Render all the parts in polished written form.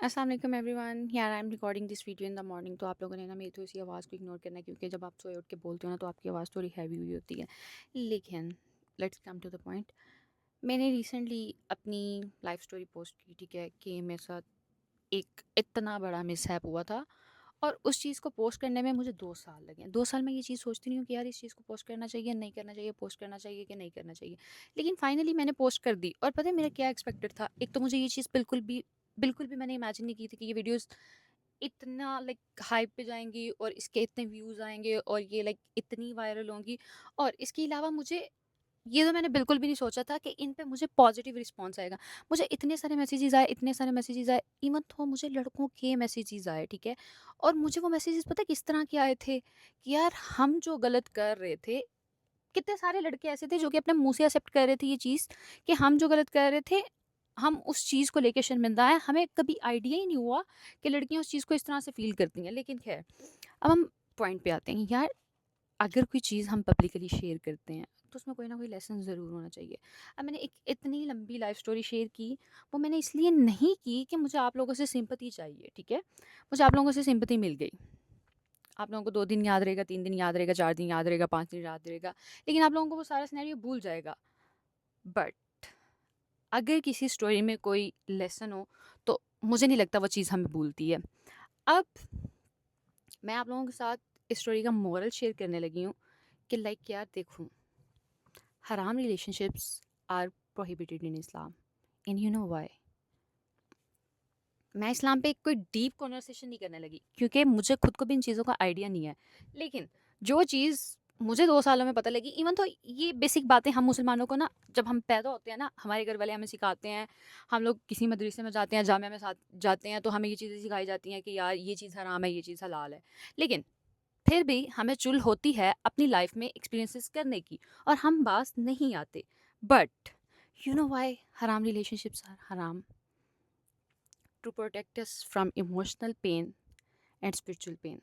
अस्सलाम वालेकुम एवरीवन। यार I am recording this video in the morning. तो आप लोगों ने ना मेरी थोड़ी सी आवाज़ को इग्नोर करना है, क्योंकि जब आप सोए उठ के बोलते हो ना तो आपकी आवाज़ थोड़ी हैवी हुई होती है। लेकिन let's come to the point. मैंने रिसेंटली अपनी लाइफ स्टोरी पोस्ट की, ठीक है, कि मेरे साथ एक इतना बड़ा मिसहैप हुआ था। और उस चीज़ को पोस्ट करने में मुझे 2 साल लगे। 2 साल में ये चीज़ सोचती नहीं हूँ कि यार इस चीज़ को पोस्ट करना चाहिए, नहीं करना चाहिए, पोस्ट करना चाहिए कि नहीं करना चाहिए। लेकिन फाइनली मैंने पोस्ट कर दी। और पता है मेरा क्या एक्सपेक्टेड था? एक तो मुझे ये चीज़ बिल्कुल भी मैंने इमेजिन नहीं की थी कि ये वीडियोस इतना लाइक हाइप पे जाएंगी और इसके इतने व्यूज़ आएंगे और ये लाइक इतनी वायरल होंगी। और इसके अलावा मुझे ये तो मैंने बिल्कुल भी नहीं सोचा था कि इन पे मुझे पॉजिटिव रिस्पॉन्स आएगा। मुझे इतने सारे मैसेजेस आए, इवन तो मुझे लड़कों के मैसेजेस आए, ठीक है। और मुझे वो मैसेजेस पता है किस तरह के आए थे कि यार हम जो गलत कर रहे थे, कितने सारे लड़के ऐसे थे जो कि अपने मुंह से एक्सेप्ट कर रहे थे ये चीज़ कि हम जो गलत कर रहे थे, हम उस चीज़ को लेके शर्मिंदा हैं। हमें कभी आइडिया ही नहीं हुआ कि लड़कियां उस चीज़ को इस तरह से फील करती हैं। लेकिन खैर, अब हम पॉइंट पे आते हैं। यार अगर कोई चीज़ हम पब्लिकली शेयर करते हैं तो उसमें कोई ना कोई लेसन ज़रूर होना चाहिए। अब मैंने एक इतनी लंबी लाइफ स्टोरी शेयर की, वो मैंने इसलिए नहीं की कि मुझे आप लोगों से सिंपैथी चाहिए, ठीक है। मुझे आप लोगों से सिंपैथी मिल गई। आप लोगों को 2 दिन याद रहेगा, 3 दिन याद रहेगा, 4 दिन याद रहेगा, 5 दिन याद रहेगा, लेकिन आप लोगों को वो सारा सिनेरियो भूल जाएगा। बट अगर किसी स्टोरी में कोई लेसन हो तो मुझे नहीं लगता वो चीज़ हमें भूलती है। अब मैं आप लोगों के साथ इस स्टोरी का मोरल शेयर करने लगी हूँ कि लाइक यार देखूँ, haram relationships are prohibited in Islam, and you know why? मैं इस्लाम पे एक कोई डीप कॉन्वर्सेशन नहीं करने लगी, क्योंकि मुझे खुद को भी इन चीज़ों का आइडिया नहीं है। लेकिन जो चीज़ मुझे 2 सालों में पता लगी, इवन तो ये बेसिक बातें हम मुसलमानों को ना, जब हम पैदा होते हैं ना, हमारे घर वाले हमें सिखाते हैं। हम लोग किसी मदरसे में जाते हैं, जामिया में साथ जाते हैं, तो हमें ये चीज़ें सिखाई जाती हैं कि यार ये चीज़ हराम है, ये चीज़ हलाल है। लेकिन फिर भी हमें चुल होती है अपनी लाइफ में एक्सपीरियंसेस करने की, और हम बाज नहीं आते। बट यू नो वाई हराम रिलेशनशिप्स आर हराम? To protect us from emotional pain and spiritual pain.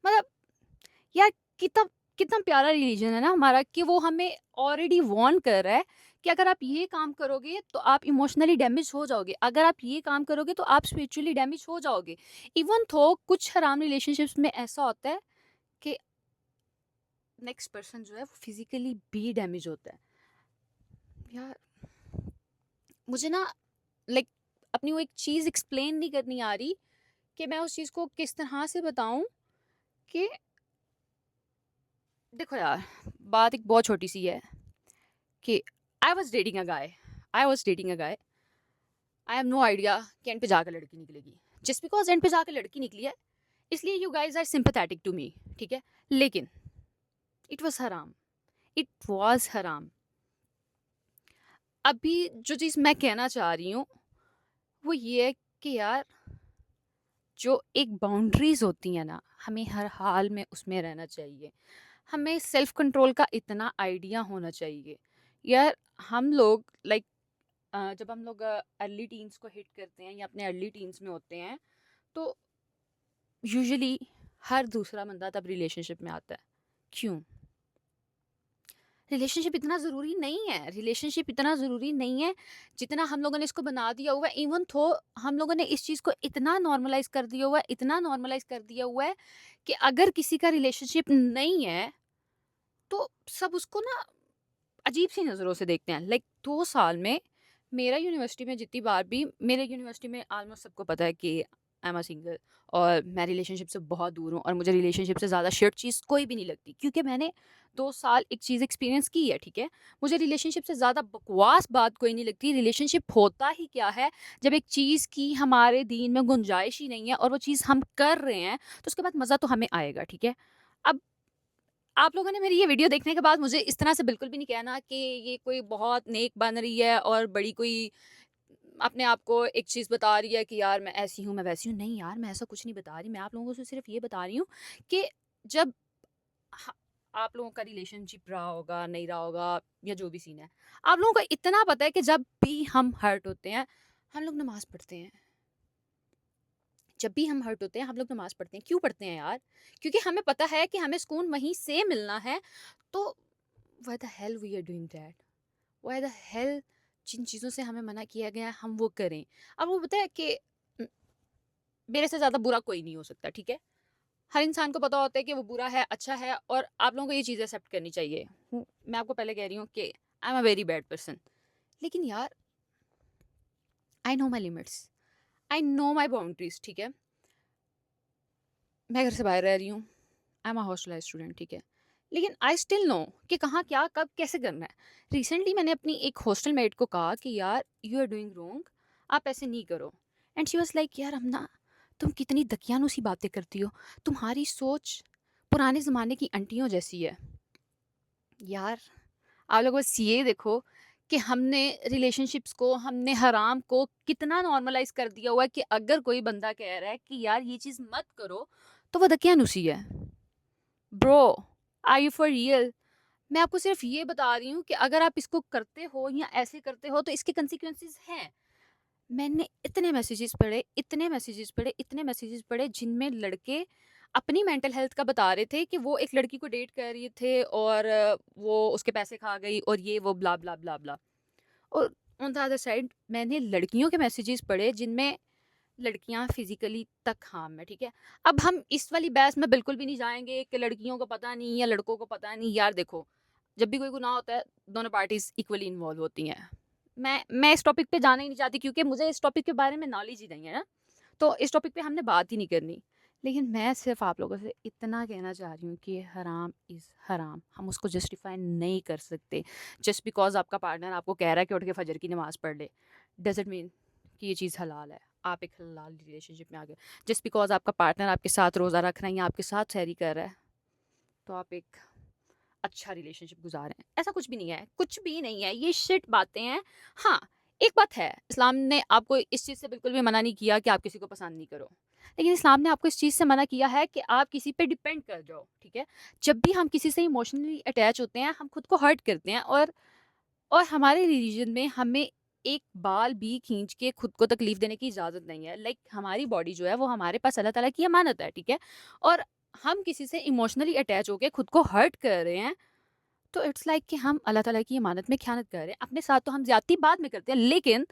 मतलब यार, कितना कितना प्यारा रिलीजन है ना हमारा, कि वो हमें ऑलरेडी वार्न कर रहा है कि अगर आप ये काम करोगे तो आप इमोशनली डैमेज हो जाओगे, अगर आप ये काम करोगे तो आप स्पिरिचुअली डैमेज हो जाओगे। इवन तो कुछ हराम रिलेशनशिप्स में ऐसा होता है कि नेक्स्ट पर्सन जो है वो फिजिकली भी डैमेज होता है। यार मुझे ना लाइक अपनी वो एक चीज़ एक्सप्लेन नहीं करनी आ रही कि मैं उस चीज़ को किस तरह से बताऊं कि देखो यार, बात एक बहुत छोटी सी है कि I was dating a guy. I have no idea कि एंड पे जाकर लड़की निकलेगी। जस्ट बिकॉज एंड पे जाकर लड़की निकली है, इसलिए you guys are sympathetic to me, ठीक है। लेकिन इट वॉज हराम, इट वॉज हराम। अभी जो चीज़ मैं कहना चाह रही हूँ वो ये है कि यार, जो एक बाउंड्रीज होती हैं ना, हमें हर हाल में उसमें रहना चाहिए। हमें सेल्फ कंट्रोल का इतना आइडिया होना चाहिए। यार हम लोग लाइक जब हम लोग अर्ली टीन्स को हिट करते हैं या अपने अर्ली टीन्स में होते हैं, तो यूजुअली हर दूसरा बंदा तब रिलेशनशिप में आता है। क्यों? रिलेशनशिप इतना ज़रूरी नहीं है, रिलेशनशिप इतना ज़रूरी नहीं है जितना हम लोगों ने इसको बना दिया हुआ है। इवन तो हम लोगों ने इस चीज़ को इतना नॉर्मलाइज कर दिया हुआ है, इतना नॉर्मलाइज कर दिया हुआ है कि अगर किसी का रिलेशनशिप नहीं है तो सब उसको ना अजीब सी नज़रों से देखते हैं। लाइक 2 साल में मेरा यूनिवर्सिटी में जितनी बार भी, मेरे यूनिवर्सिटी में ऑलमोस्ट सबको पता है कि आई एम अ सिंगल, और मैं रिलेशनशिप से बहुत दूर हूँ, और मुझे रिलेशनशिप से ज़्यादा शिट चीज़ कोई भी नहीं लगती, क्योंकि मैंने 2 साल एक चीज़ एक्सपीरियंस की है, ठीक है। मुझे रिलेशनशिप से ज़्यादा बकवास बात कोई नहीं लगती। रिलेशनशिप होता ही क्या है? जब एक चीज़ की हमारे दीन में गुंजाइश ही नहीं है और वो चीज़ हम कर रहे हैं, तो उसके बाद मज़ा तो हमें आएगा, ठीक है। अब आप लोगों ने मेरी ये वीडियो देखने के बाद मुझे इस तरह से बिल्कुल भी नहीं कहना कि ये कोई बहुत नेक बन रही है और बड़ी कोई अपने आप को एक चीज़ बता रही है कि यार मैं ऐसी हूँ, मैं वैसी हूँ। नहीं यार, मैं ऐसा कुछ नहीं बता रही। मैं आप लोगों से सिर्फ ये बता रही हूँ कि जब ह आप लोगों का रिलेशनशिप रहा होगा, नहीं रहा होगा, या जो भी सीन है, आप लोगों को इतना पता है कि जब भी हम हर्ट होते हैं, हम लोग नमाज़ पढ़ते हैं। जब भी हम हर्ट होते हैं, हम लोग नमाज़ पढ़ते हैं। क्यों पढ़ते हैं यार? क्योंकि हमें पता है कि हमें सुकून वहीं से मिलना है। तो why the hell we are doing that? Why the hell जिन चीज़ों से हमें मना किया गया है हम वो करें? अब वो पता है कि मेरे से ज़्यादा बुरा कोई नहीं हो सकता, ठीक है? हर इंसान को पता होता है कि वो बुरा है, अच्छा है, और आप लोगों को ये चीज़ें एक्सेप्ट करनी चाहिए। मैं आपको पहले कह रही हूँ कि I am a very bad person. लेकिन यार, I know my limits, I know my boundaries, ठीक है? मैं घर से बाहर रह रही हूँ, आई एम अ हॉस्टलाइज्ड स्टूडेंट, ठीक है? लेकिन आई स्टिल नो कि कहाँ, क्या, कब, कैसे करना है। रिसेंटली मैंने अपनी एक हॉस्टल मेट को कहा कि यार, यू आर डूइंग रॉन्ग, आप ऐसे नहीं करो। एंड शी वॉज लाइक, यार अमना, तुम कितनी दकियानूसी बातें करती हो, तुम्हारी सोच पुराने ज़माने की आंटियों जैसी है। यार, आप लोग बस ये देखो कि हमने रिलेशनशिप्स को, हमने हराम को कितना नॉर्मलाइज कर दिया हुआ है कि अगर कोई बंदा कह रहा है कि यार ये चीज़ मत करो, तो वो दकियानूसी है। Bro, are you for real? मैं आपको सिर्फ ये बता रही हूँ कि अगर आप इसको करते हो या ऐसे करते हो तो इसके कंसिक्वेंसेस हैं। मैंने इतने मैसेजेस पढ़े, इतने मैसेजेस पढ़े, इतने मैसेजेस पढ़े, जिनमें लड़के अपनी मेंटल हेल्थ का बता रहे थे कि वो एक लड़की को डेट कर रहे थे और वो उसके पैसे खा गई और ये वो ब्ला ब्ला ब्ला ब्ला। और ऑन द अदर साइड मैंने लड़कियों के मैसेजेस पढ़े जिनमें लड़कियां फिजिकली तक हार्म है, ठीक है? अब हम इस वाली बहस में बिल्कुल भी नहीं जाएंगे कि लड़कियों को पता नहीं या लड़कों को पता नहीं। यार देखो, जब भी कोई गुनाह होता है, दोनों पार्टीज इक्वली इन्वॉल्व होती हैं। मैं इस टॉपिक पे जाना ही नहीं चाहती क्योंकि मुझे इस टॉपिक के बारे में नॉलेज ही नहीं है ना, तो इस टॉपिक पे हमने बात ही नहीं करनी। लेकिन मैं सिर्फ आप लोगों से इतना कहना चाह रही हूँ कि हराम इज़ हराम, हम उसको जस्टिफाई नहीं कर सकते। जस्ट बिकॉज आपका पार्टनर आपको कह रहा है कि उठ के फजर की नमाज़ पढ़ ले, डजेंट मीन कि ये चीज़ हलाल है, आप एक हलाल रिलेशनशिप में आ गए। जस्ट बिकॉज आपका पार्टनर आपके साथ रोज़ा रख रहा है या आपके साथ सहरी कर रहा है, तो आप एक अच्छा रिलेशनशिप गुजार रहे हैं, ऐसा कुछ भी नहीं है, कुछ भी नहीं है, ये शिट बातें हैं। हाँ, एक बात है, इस्लाम ने आपको इस चीज़ से बिल्कुल भी मना नहीं किया कि आप किसी को पसंद नहीं करो, लेकिन इस्लाम ने आपको इस चीज़ से मना किया है कि आप किसी पे डिपेंड कर जाओ, ठीक है? जब भी हम किसी से इमोशनली अटैच होते हैं, हम खुद को हर्ट करते हैं, और हमारे रिलीजन में हमें एक बाल भी खींच के खुद को तकलीफ देने की इजाज़त नहीं है। लाइक हमारी बॉडी जो है वो हमारे पास अल्लाह ताला की अमानत है, ठीक है? और हम किसी से इमोशनली अटैच होके खुद को हर्ट कर रहे हैं, तो इट्स लाइक कि हम अल्लाह ताला की इमानत में ख़यानत कर रहे हैं। अपने साथ तो हम ज़्यादती बाद में करते हैं, लेकिन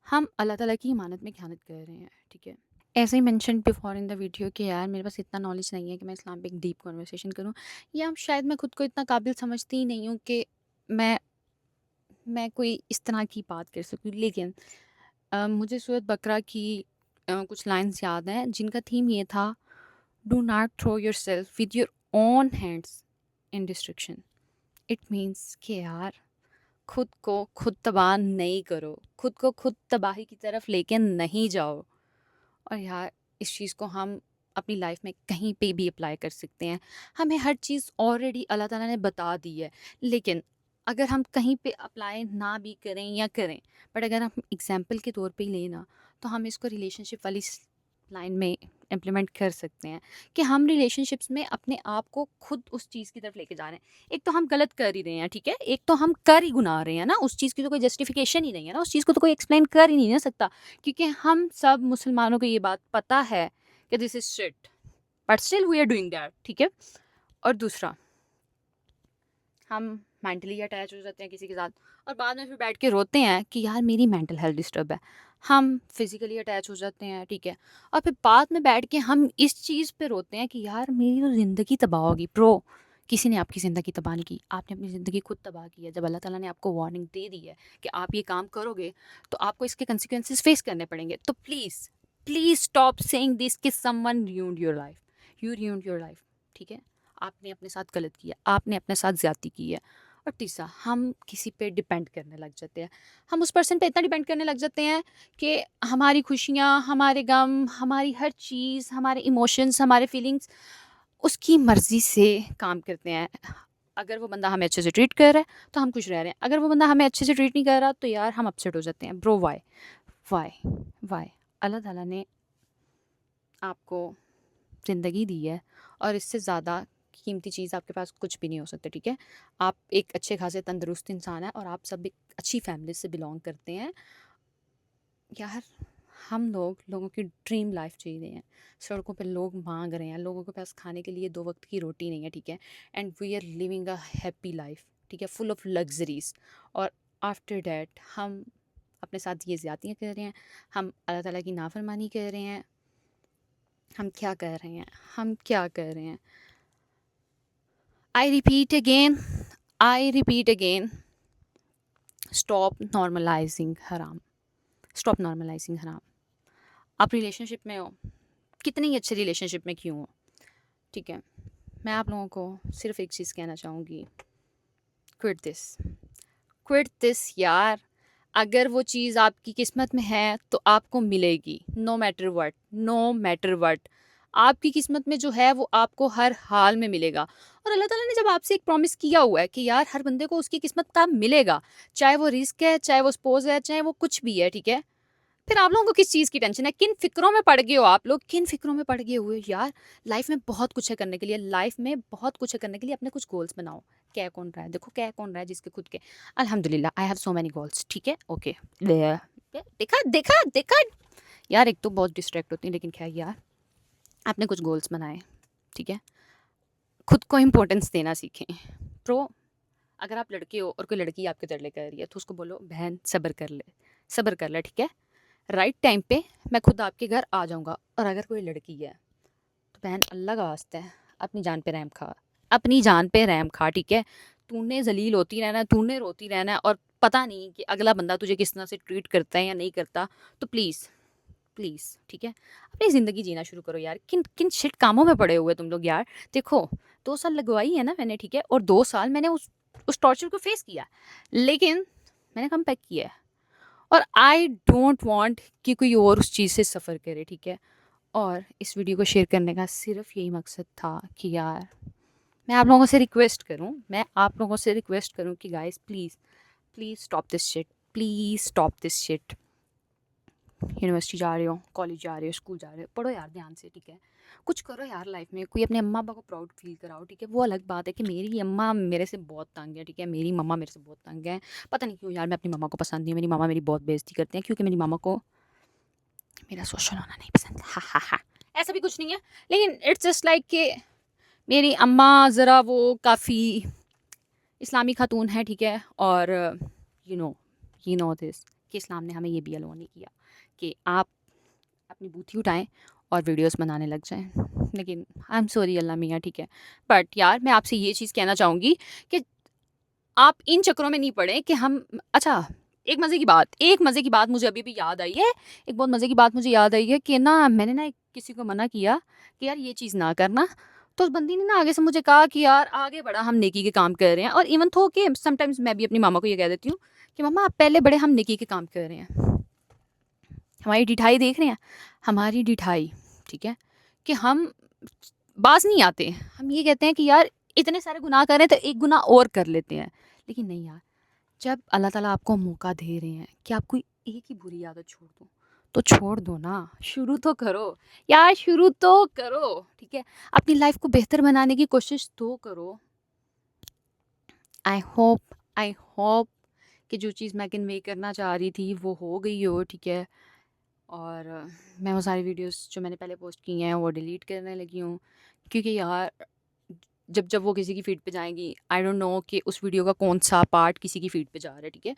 हम अल्लाह ताला की इमानत में ख़यानत कर रहे हैं, ठीक है? ऐसे ही mention before in the video कि यार मेरे पास इतना नॉलेज नहीं है कि मैं इस्लाम पे एक डीप कन्वर्सेशन करूँ, या शायद मैं खुद को इतना काबिल समझती ही नहीं हूँ कि मैं मैं कोई इस तरह की बात कर सकूँ। लेकिन मुझे सूरत बकरा की कुछ लाइन्स याद हैं जिनका थीम ये था, do not throw yourself with your own hands in destruction. It means कि यार, खुद को खुद तबाह नहीं करो, खुद को खुद तबाही की तरफ लेके नहीं जाओ। और यार, इस चीज़ को हम अपनी लाइफ में कहीं पे भी अप्लाई कर सकते हैं। हमें हर चीज़ ऑलरेडी अल्लाह ताला ने बता दी है, लेकिन अगर हम कहीं पे अप्लाई ना भी करें या करें, बट अगर हम एग्जाम्पल के तौर पे ही लें ना, तो हम इसको रिलेशनशिप वाली लाइन में इम्प्लीमेंट कर सकते हैं कि हम रिलेशनशिप्स में अपने आप को खुद उस चीज़ की तरफ लेके जा रहे हैं। एक तो हम गलत कर ही रहे हैं, ठीक है? एक तो हम कर ही गुनाह रहे हैं ना, उस चीज़ की तो कोई जस्टिफिकेशन ही नहीं है ना, उस चीज़ को तो कोई एक्सप्लेन कर ही नहीं ना सकता, क्योंकि हम सब मुसलमानों को ये बात पता है कि this is shit, but still we are doing that, ठीक है? और दूसरा, हम मेंटली अटैच हो जाते हैं किसी के साथ और बाद में फिर बैठ के रोते हैं कि यार मेरी मेंटल हेल्थ डिस्टर्ब है। हम फिजिकली अटैच हो जाते हैं, ठीक है? और फिर बाद में बैठ के हम इस चीज़ पे रोते हैं कि यार मेरी तो ज़िंदगी तबाह होगी। प्रो, किसी ने आपकी ज़िंदगी तबाह नहीं की, आपने अपनी ज़िंदगी खुद तबाह की है। जब अल्लाह ताला ने आपको वार्निंग दे दी है कि आप ये काम करोगे तो आपको इसके कंसिक्वेंसेस फेस करने पड़ेंगे, तो please please stop saying this कि someone ruined your life. You ruined your life, ठीक है? आपने अपने साथ गलत किया, आपने अपने साथ ज़्यादती की है। और तीसरा, हम किसी पे डिपेंड करने लग जाते हैं। हम उस पर्सन पे इतना डिपेंड करने लग जाते हैं कि हमारी खुशियाँ, हमारे गम, हमारी हर चीज़, हमारे इमोशंस, हमारे फीलिंग्स उसकी मर्ज़ी से काम करते हैं। अगर वो बंदा हमें अच्छे से ट्रीट कर रहा है, तो हम खुश रह रहे हैं। अगर वो बंदा हमें अच्छे से ट्रीट नहीं कर रहा, तो यार हम अपसेट हो जाते हैं। Bro, why? व्हाई? व्हाई? अल्लाह ताला ने आपको ज़िंदगी दी है और इससे ज़्यादा कीमती चीज़ आपके पास कुछ भी नहीं हो सकता, ठीक है? आप एक अच्छे खासे तंदुरुस्त इंसान हैं और आप सब एक अच्छी फैमिली से बिलोंग करते हैं। यार, हम लोगों की ड्रीम लाइफ जी रहे हैं। सड़कों पे लोग मांग रहे हैं, लोगों के पास खाने के लिए 2 वक्त की रोटी नहीं है, ठीक है? And we are living a happy life, ठीक है? Full of luxuries. और आफ्टर डैट हम अपने साथ ये ज़्यादतियाँ कर रहे हैं, हम अल्लाह ताला की नाफरमानी कर रहे हैं। हम क्या कर रहे हैं, हम क्या कर रहे हैं? I repeat again, I repeat again, stop normalising हराम, स्टॉप नॉर्मलाइजिंग हराम। आप रिलेशनशिप में हो, कितने ही अच्छे रिलेशनशिप में क्यों हो, ठीक है, मैं आप लोगों को सिर्फ एक चीज़ कहना चाहूँगी, क्विट दिस, क्विट दिस यार। अगर वो चीज़ आपकी किस्मत में है तो आपको मिलेगी, no matter what, no matter what. आपकी किस्मत में जो है वो आपको हर हाल में मिलेगा। और अल्लाह ताला ने जब आपसे एक प्रॉमिस किया हुआ है कि यार हर बंदे को उसकी किस्मत का मिलेगा, चाहे वो रिस्क है, चाहे वो स्पोज है, चाहे वो कुछ भी है, ठीक है, फिर आप लोगों को किस चीज़ की टेंशन है? किन फ़िक्रों में पड़ गए हो आप लोग? किन फ़िक्रों में पड़ गए हुए हो यार? लाइफ़ में बहुत कुछ है करने के लिए, लाइफ़ में बहुत कुछ है करने के लिए, अपने कुछ गोल्स बनाओ। कह कौन रहा है? देखो कह कौन रहा है जिसके खुद के, अल्हम्दुलिल्लाह I have so many goals, ठीक है? ओके। देखा देखा देखा। यार एक तो बहुत डिस्ट्रैक्ट होती है, लेकिन ख़ैर यार, आपने कुछ गोल्स बनाए, ठीक है? खुद को इम्पोर्टेंस देना सीखें। प्रो, अगर आप लड़के हो और कोई लड़की आपके तरले कर रही है, तो उसको बोलो बहन सब्र कर ले, ठीक है? राइट टाइम पे मैं खुद आपके घर आ जाऊँगा। और अगर कोई लड़की है तो बहन अल्लाह का वास्ता है, अपनी जान पे रहम खा, अपनी जान पे रहम खा, ठीक है? तूने ज़लील होती रहना है, तूने रोती रहना है, और पता नहीं कि अगला बंदा तुझे किस तरह से ट्रीट करता है या नहीं करता। तो प्लीज़ प्लीज़, ठीक है, अपनी ज़िंदगी जीना शुरू करो यार। किन किन शिट कामों में पड़े हुए तुम लोग यार। देखो 2 साल लगवाई है ना मैंने, ठीक है, और 2 साल मैंने उस टॉर्चर को फेस किया, लेकिन मैंने कम बैक किया है। और आई डोंट वांट कि कोई और उस चीज़ से सफ़र करे, ठीक है? और इस वीडियो को शेयर करने का सिर्फ यही मकसद था कि यार मैं आप लोगों से रिक्वेस्ट करूँ कि guys please please stop this shit, please stop this shit. University जा रहे हो, कॉलेज जा रहे हो, स्कूल जा रहे हो, पढ़ो यार ध्यान से, ठीक है? कुछ करो यार लाइफ में, कोई अपने अम्मा पापा को प्राउड फील कराओ, ठीक है? वो अलग बात है कि मेरी अम्मा मेरे से बहुत तंग है, ठीक है, मेरी मम्मा मेरे से बहुत तंग है। पता नहीं क्यों यार मैं अपनी मम्मा को पसंद नहीं हूँ, मेरी मम्मा मेरी बहुत बेइज्जती करते हैं क्योंकि मेरी मम्मा को मेरा सोशल होना नहीं पसंद, हा हा हा। ऐसा भी कुछ नहीं है, लेकिन इट्स जस्ट लाइक कि मेरी अम्मा ज़रा वो काफ़ी इस्लामी खातून है, ठीक है? और you know you know this, कि इस्लाम ने हमें ये भी अलाउ नहीं किया कि आप अपनी बूथी उठाएं और वीडियोस बनाने लग जाएं। लेकिन आई एम सॉरी अल्लाह मियाँ, ठीक है, बट यार मैं आपसे ये चीज़ कहना चाहूँगी कि आप इन चक्करों में नहीं पड़े कि हम, अच्छा, एक मज़े की बात मुझे अभी भी याद आई है। एक बहुत मज़े की बात मुझे याद आई है कि ना मैंने ना किसी को मना किया कि यार ये चीज़ ना करना, तो उस बंदी ने ना आगे से मुझे कहा कि यार आगे बढ़ा, हम नेकी के काम कर रहे हैं। और इवन थो कि समटाइम्स मैं भी अपनी मामा को ये कह देती हूँ कि मम्मा आप पहले बड़े, हम नेकी के काम कर रहे हैं। हमारी ढिठाई देख रहे हैं, हमारी ढिठाई, ठीक है, कि हम बाज नहीं आते, हम ये कहते हैं कि यार इतने सारे गुनाह कर रहे हैं तो एक गुनाह और कर लेते हैं। लेकिन नहीं यार, जब अल्लाह ताला आपको मौका दे रहे हैं कि आप कोई एक ही बुरी आदत छोड़ दो, तो छोड़ दो ना, शुरू तो करो यार, शुरू तो करो, ठीक है? अपनी लाइफ को बेहतर बनाने की कोशिश तो करो। आई होप कि जो चीज़ मैं कन्वे करना चाह रही थी वो हो गई हो, ठीक है? और मैं वो सारी वीडियोस जो मैंने पहले पोस्ट की हैं वो डिलीट करने लगी हूँ, क्योंकि यार जब जब वो किसी की फीड पे जाएंगी, आई डोंट नो कि उस वीडियो का कौन सा पार्ट किसी की फीड पे जा रहा है, ठीक है?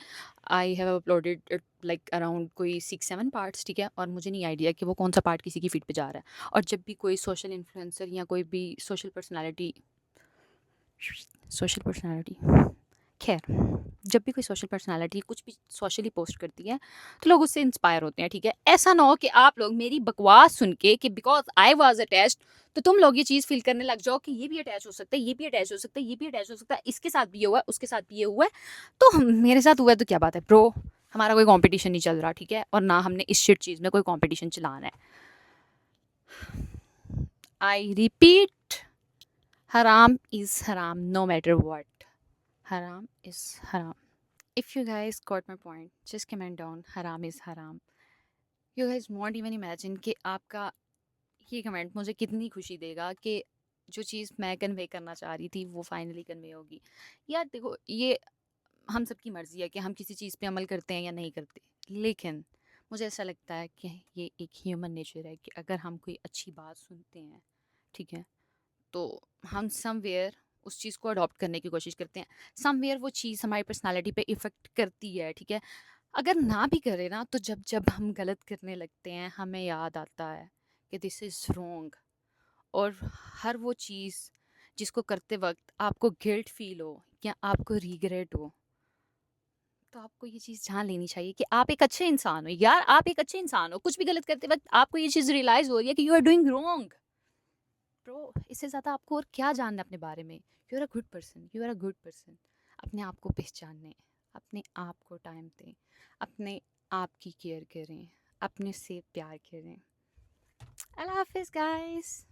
I have uploaded it like around कोई 6-7 पार्ट्स, ठीक है, और मुझे नहीं आइडिया कि वो कौन सा पार्ट किसी की फीड पे जा रहा है। और जब भी कोई सोशल इन्फ्लुएंसर या कोई भी सोशल पर्सनालिटी, खैर, जब भी कोई सोशल पर्सनालिटी कुछ भी सोशली पोस्ट करती है तो लोग उससे इंस्पायर होते हैं, ठीक है? ऐसा ना हो कि आप लोग मेरी बकवास सुन के कि बिकॉज आई वॉज अटैच्ड, तो तुम लोग ये चीज़ फील करने लग जाओ कि ये भी अटैच हो सकता है, ये भी अटैच हो सकता है, ये भी अटैच हो सकता है, इसके साथ भी ये हुआ है, उसके साथ भी ये हुआ है, तो मेरे साथ हुआ है तो क्या बात है ब्रो। हमारा कोई कंपटीशन नहीं चल रहा, ठीक है, और ना हमने इस शिट चीज़ में कोई कंपटीशन चलाना है। आई रिपीट, हराम इज़ हराम नो मैटर वॉट, हराम इज़ हराम। If you guys got my point, just comment down haram is haram. You guys won't even imagine कि आपका ये कमेंट मुझे कितनी खुशी देगा कि जो चीज़ मैं कन्वे करना चाह रही थी वो फाइनली कन्वे होगी। यार देखो, ये हम सबकी मर्ज़ी है कि हम किसी चीज़ पे अमल करते हैं या नहीं करते, लेकिन मुझे ऐसा लगता है कि ये एक ह्यूमन नेचर है कि अगर हम कोई अच्छी बात सुनते हैं, ठीक है, तो हम समवेयर उस चीज़ को अडॉप्ट करने की कोशिश करते हैं। समवेयर वो चीज़ हमारी पर्सनालिटी पे इफ़ेक्ट करती है, ठीक है? अगर ना भी करे ना, तो जब जब हम गलत करने लगते हैं हमें याद आता है कि दिस इज़ रॉन्ग, और हर वो चीज़ जिसको करते वक्त आपको गिल्ट फील हो या आपको रिग्रेट हो, तो आपको ये चीज़ जान लेनी चाहिए कि आप एक अच्छे इंसान हो यार, आप एक अच्छे इंसान हो। कुछ भी गलत करते वक्त आपको ये चीज़ रियलाइज़ हो रही है कि you are doing wrong. Bro, इससे ज़्यादा आपको और क्या जानना है अपने बारे में? You are a good person, you are a good person. अपने आप को पहचानें, अपने आप को टाइम दें, अपने आप की केयर करें, अपने से प्यार करें। अल्लाह हाफ़िज़ गाइस।